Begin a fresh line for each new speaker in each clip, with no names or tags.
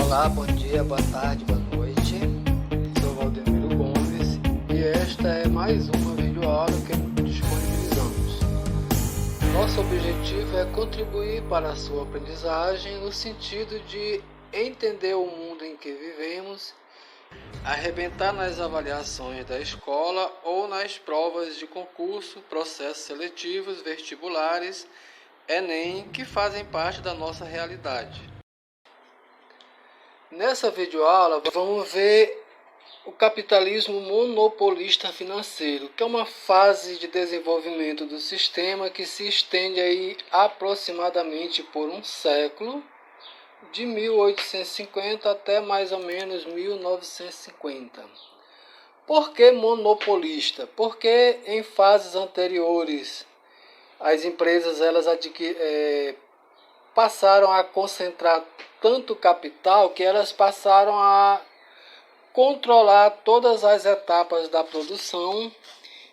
Olá, bom dia, boa tarde, boa noite. Sou Valdemiro Gomes e esta é mais uma videoaula que disponibilizamos. Nosso objetivo é contribuir para a sua aprendizagem no sentido de entender o mundo em que vivemos, arrebentar nas avaliações da escola ou nas provas de concurso, processos seletivos, vestibulares, Enem, que fazem parte da nossa realidade. Nessa videoaula vamos ver o capitalismo monopolista financeiro, que é uma fase de desenvolvimento do sistema que se estende aí aproximadamente por um século, de 1850 até mais ou menos 1950. Por que monopolista? Porque em fases anteriores as empresas passaram a concentrar tanto capital que elas passaram a controlar todas as etapas da produção,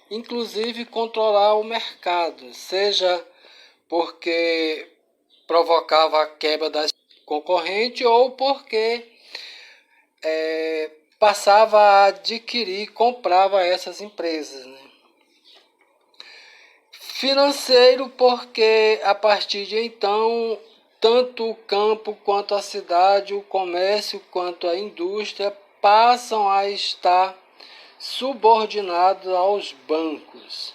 inclusive controlar o mercado, seja porque provocava a quebra das concorrentes ou porque passava a adquirir, comprava essas empresas, né? Financeiro, porque a partir de então tanto o campo quanto a cidade, o comércio quanto a indústria passam a estar subordinados aos bancos.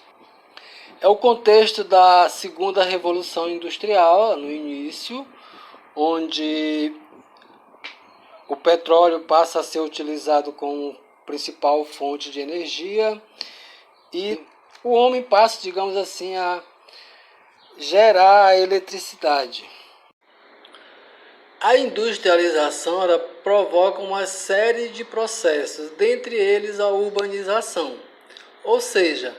É o contexto da segunda revolução industrial, no início, onde o petróleo passa a ser utilizado como principal fonte de energia e o homem passa, digamos assim, a gerar a eletricidade. A industrialização ela provoca uma série de processos, dentre eles a urbanização. Ou seja,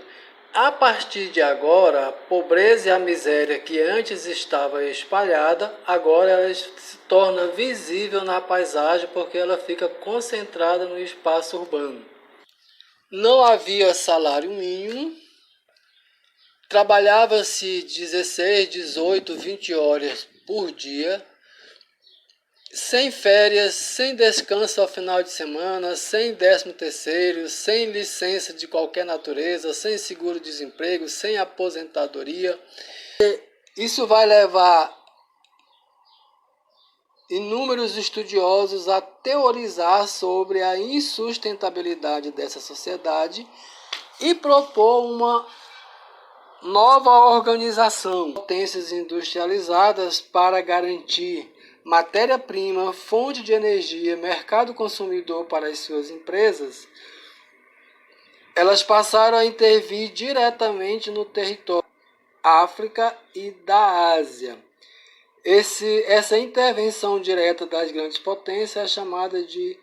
a partir de agora, a pobreza e a miséria que antes estava espalhada, agora ela se torna visível na paisagem porque ela fica concentrada no espaço urbano. Não havia salário mínimo, trabalhava-se 16, 18, 20 horas por dia, sem férias, sem descanso ao final de semana, sem 13º, sem licença de qualquer natureza, sem seguro-desemprego, sem aposentadoria. Isso vai levar inúmeros estudiosos a teorizar sobre a insustentabilidade dessa sociedade e propor uma nova organização, potências industrializadas para garantir matéria-prima, fonte de energia, mercado consumidor para as suas empresas. Elas passaram a intervir diretamente no território da África e da Ásia. Essa intervenção direta das grandes potências é chamada de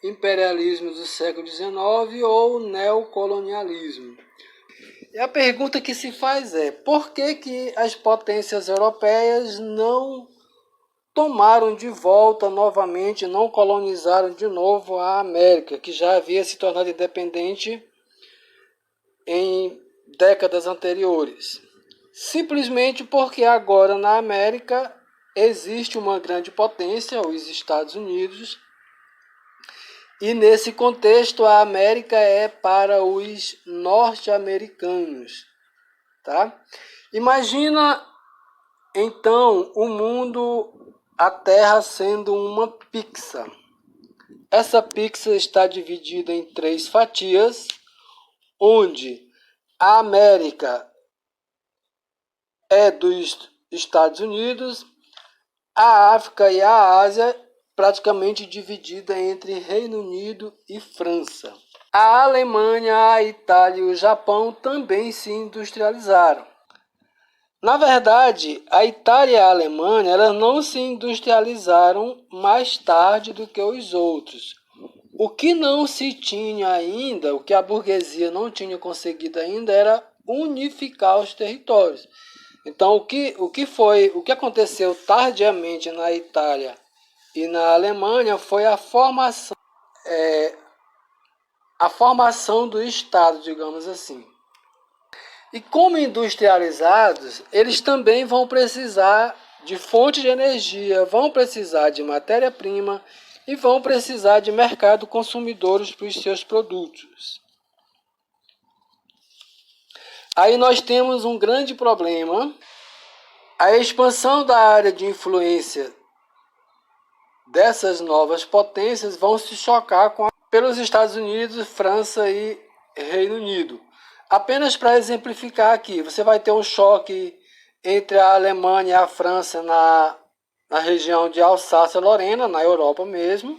imperialismo do século XIX ou neocolonialismo. E a pergunta que se faz é: por que as potências europeias não tomaram de volta novamente, não colonizaram de novo a América, que já havia se tornado independente em décadas anteriores? Simplesmente porque agora na América existe uma grande potência, os Estados Unidos, e nesse contexto a América é para os norte-americanos, tá? Imagina então o mundo, a Terra sendo uma pizza. Essa pizza está dividida em 3 fatias, onde a América é dos Estados Unidos, a África e a Ásia praticamente dividida entre Reino Unido e França. A Alemanha, a Itália e o Japão também se industrializaram. Na verdade, a Itália e a Alemanha elas não se industrializaram mais tarde do que os outros. O que não se tinha ainda, o que a burguesia não tinha conseguido ainda, era unificar os territórios. Então, o que aconteceu tardiamente na Itália e na Alemanha foi a formação do Estado, digamos assim. E como industrializados, eles também vão precisar de fonte de energia, vão precisar de matéria-prima e vão precisar de mercado consumidores para os seus produtos. Aí nós temos um grande problema. A expansão da área de influência dessas novas potências vão se chocar pelos Estados Unidos, França e Reino Unido. Apenas para exemplificar aqui, você vai ter um choque entre a Alemanha e a França na região de Alsácia-Lorena, na Europa mesmo,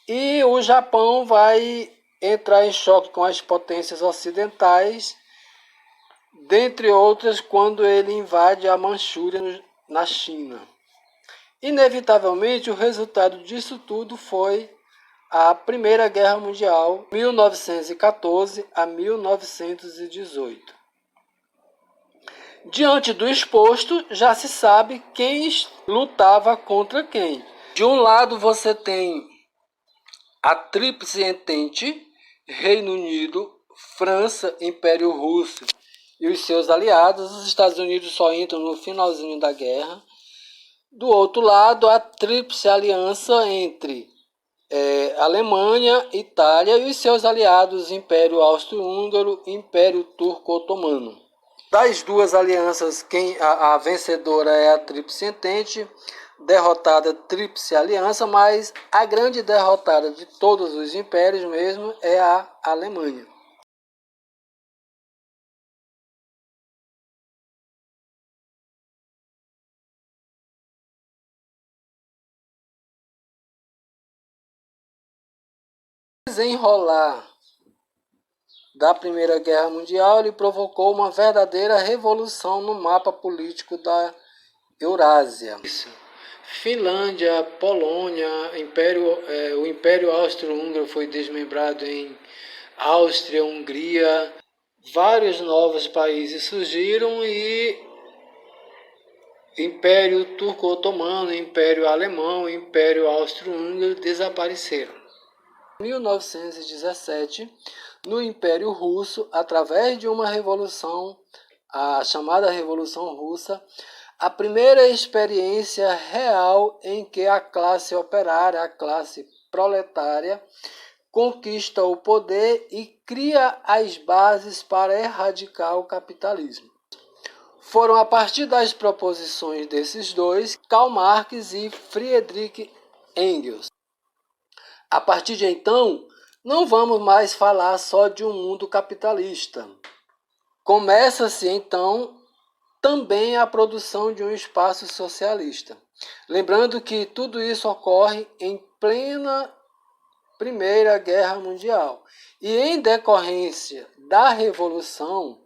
e o Japão vai entrar em choque com as potências ocidentais, dentre outras, quando ele invade a Manchúria na China. Inevitavelmente, o resultado disso tudo foi a Primeira Guerra Mundial, 1914 a 1918. Diante do exposto, já se sabe quem lutava contra quem. De um lado, você tem a Tríplice Entente, Reino Unido, França, Império Russo e os seus aliados. Os Estados Unidos só entram no finalzinho da guerra. Do outro lado, a Tríplice Aliança entre Alemanha, Itália e os seus aliados, Império Austro-Húngaro e Império Turco-Otomano. Das duas alianças, a vencedora é a Tríplice Entente, derrotada a Tríplice Aliança, mas a grande derrotada de todos os impérios mesmo é a Alemanha. Desenrolar da Primeira Guerra Mundial, ele provocou uma verdadeira revolução no mapa político da Eurásia. Finlândia, Polônia, o Império Austro-Húngaro foi desmembrado em Áustria, Hungria. Vários novos países surgiram e Império Turco-Otomano, Império Alemão, Império Austro-Húngaro desapareceram. Em 1917, no Império Russo, através de uma revolução, a chamada Revolução Russa, a primeira experiência real em que a classe operária, a classe proletária, conquista o poder e cria as bases para erradicar o capitalismo. Foram a partir das proposições desses dois, Karl Marx e Friedrich Engels. A partir de então, não vamos mais falar só de um mundo capitalista. Começa-se então também a produção de um espaço socialista. Lembrando que tudo isso ocorre em plena Primeira Guerra Mundial. E em decorrência da Revolução,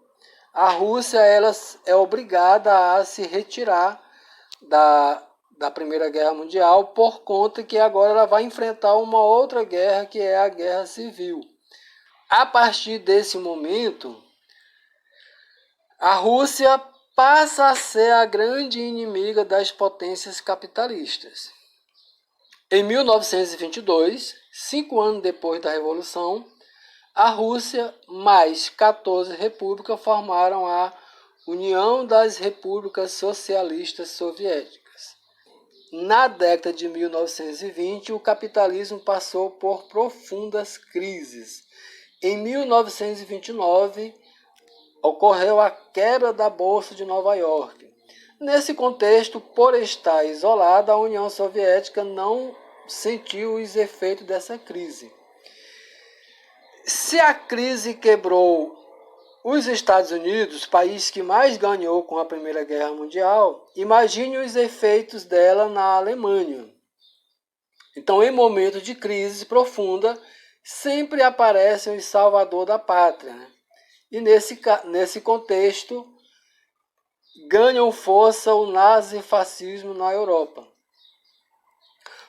a Rússia ela é obrigada a se retirar da Primeira Guerra Mundial, por conta que agora ela vai enfrentar uma outra guerra, que é a Guerra Civil. A partir desse momento, a Rússia passa a ser a grande inimiga das potências capitalistas. Em 1922, 5 anos depois da Revolução, a Rússia mais 14 repúblicas formaram a União das Repúblicas Socialistas Soviéticas. Na década de 1920, o capitalismo passou por profundas crises. Em 1929, ocorreu a quebra da Bolsa de Nova York. Nesse contexto, por estar isolada, a União Soviética não sentiu os efeitos dessa crise. Se a crise quebrou os Estados Unidos, país que mais ganhou com a Primeira Guerra Mundial, imagine os efeitos dela na Alemanha. Então, em momentos de crise profunda, sempre aparece o salvador da pátria, né? E nesse contexto, ganham força o nazifascismo na Europa.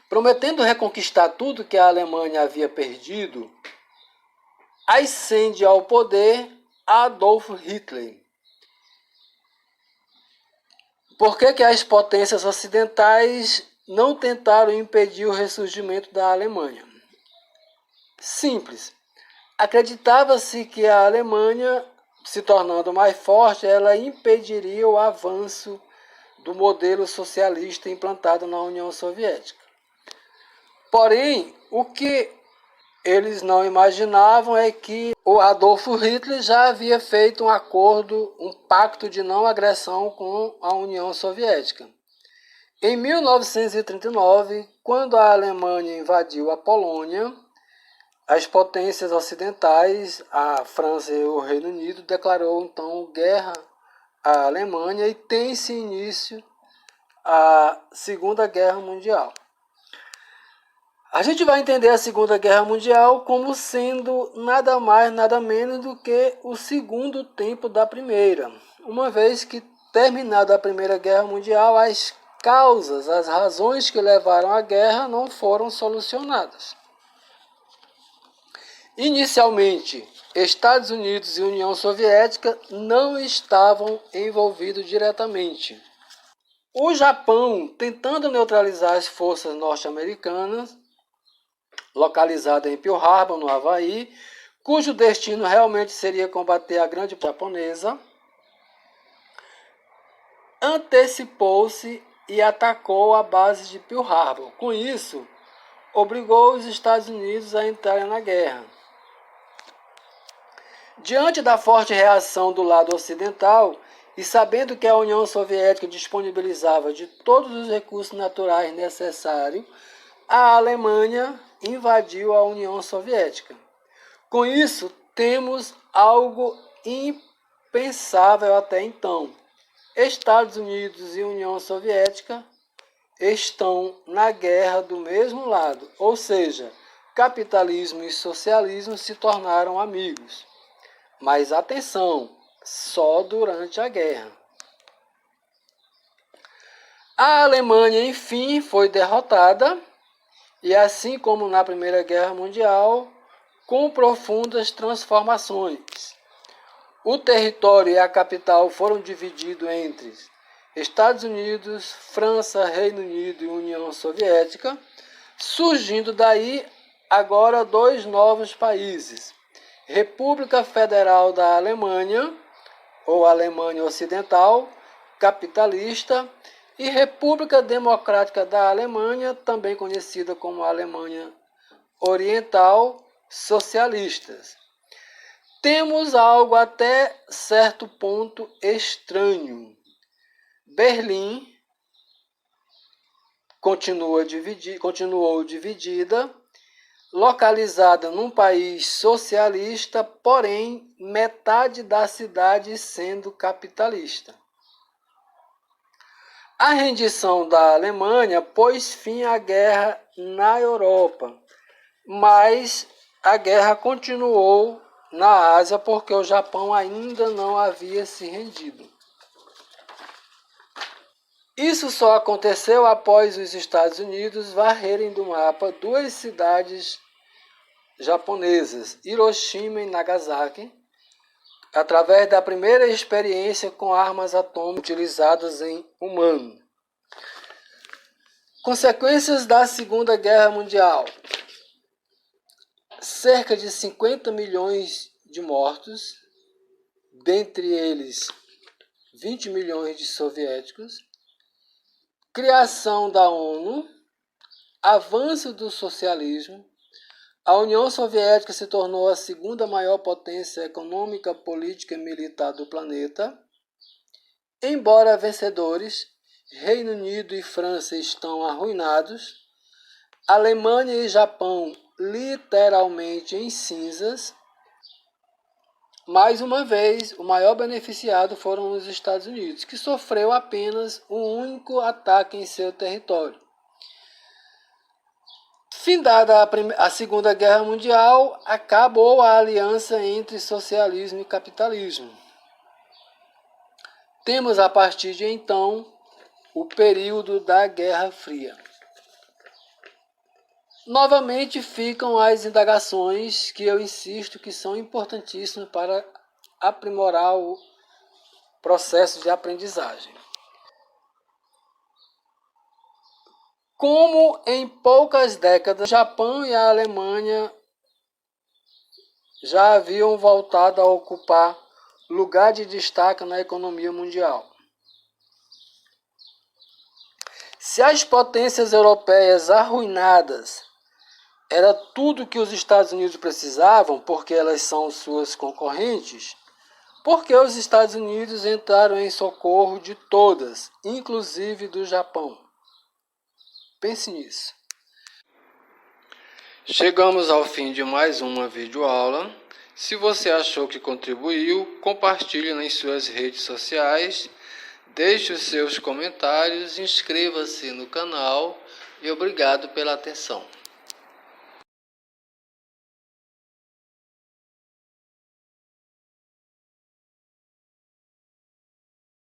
Prometendo reconquistar tudo que a Alemanha havia perdido, ascende ao poder Adolf Hitler. Por que as potências ocidentais não tentaram impedir o ressurgimento da Alemanha? Simples. Acreditava-se que a Alemanha, se tornando mais forte, ela impediria o avanço do modelo socialista implantado na União Soviética. Porém, o que eles não imaginavam é que o Adolfo Hitler já havia feito um acordo, um pacto de não agressão com a União Soviética. Em 1939, quando a Alemanha invadiu a Polônia, as potências ocidentais, a França e o Reino Unido, declarou então guerra à Alemanha e tem-se início a Segunda Guerra Mundial. A gente vai entender a Segunda Guerra Mundial como sendo nada mais, nada menos do que o segundo tempo da Primeira, uma vez que, terminada a Primeira Guerra Mundial, as causas, as razões que levaram à guerra não foram solucionadas. Inicialmente, Estados Unidos e União Soviética não estavam envolvidos diretamente. O Japão, tentando neutralizar as forças norte-americanas, localizada em Pearl Harbor, no Havaí, cujo destino realmente seria combater a grande japonesa, antecipou-se e atacou a base de Pearl Harbor. Com isso, obrigou os Estados Unidos a entrarem na guerra. Diante da forte reação do lado ocidental, e sabendo que a União Soviética disponibilizava de todos os recursos naturais necessários, a Alemanha invadiu a União Soviética. Com isso, temos algo impensável até então. Estados Unidos e União Soviética estão na guerra do mesmo lado, ou seja, capitalismo e socialismo se tornaram amigos. Mas atenção, só durante a guerra. A Alemanha, enfim, foi derrotada, e assim como na Primeira Guerra Mundial, com profundas transformações. O território e a capital foram divididos entre Estados Unidos, França, Reino Unido e União Soviética, surgindo daí agora dois novos países: República Federal da Alemanha, ou Alemanha Ocidental, capitalista, e República Democrática da Alemanha, também conhecida como Alemanha Oriental, socialistas. Temos algo até certo ponto estranho. Berlim continuou dividida, localizada num país socialista, porém metade da cidade sendo capitalista. A rendição da Alemanha pôs fim à guerra na Europa, mas a guerra continuou na Ásia porque o Japão ainda não havia se rendido. Isso só aconteceu após os Estados Unidos varrerem do mapa duas cidades japonesas, Hiroshima e Nagasaki, através da primeira experiência com armas atômicas utilizadas em humano. Consequências da Segunda Guerra Mundial: cerca de 50 milhões de mortos, dentre eles 20 milhões de soviéticos, criação da ONU, avanço do socialismo. A União Soviética se tornou a segunda maior potência econômica, política e militar do planeta. Embora vencedores, Reino Unido e França estão arruinados. Alemanha e Japão literalmente em cinzas. Mais uma vez, o maior beneficiado foram os Estados Unidos, que sofreu apenas um único ataque em seu território. Findada a Segunda Guerra Mundial, acabou a aliança entre socialismo e capitalismo. Temos a partir de então o período da Guerra Fria. Novamente ficam as indagações que eu insisto que são importantíssimas para aprimorar o processo de aprendizagem. Como em poucas décadas, o Japão e a Alemanha já haviam voltado a ocupar lugar de destaque na economia mundial. Se as potências europeias arruinadas era tudo que os Estados Unidos precisavam, porque elas são suas concorrentes, porque os Estados Unidos entraram em socorro de todas, inclusive do Japão. Pense nisso. Chegamos ao fim de mais uma videoaula. Se você achou que contribuiu, compartilhe nas suas redes sociais, deixe os seus comentários, inscreva-se no canal e obrigado pela atenção.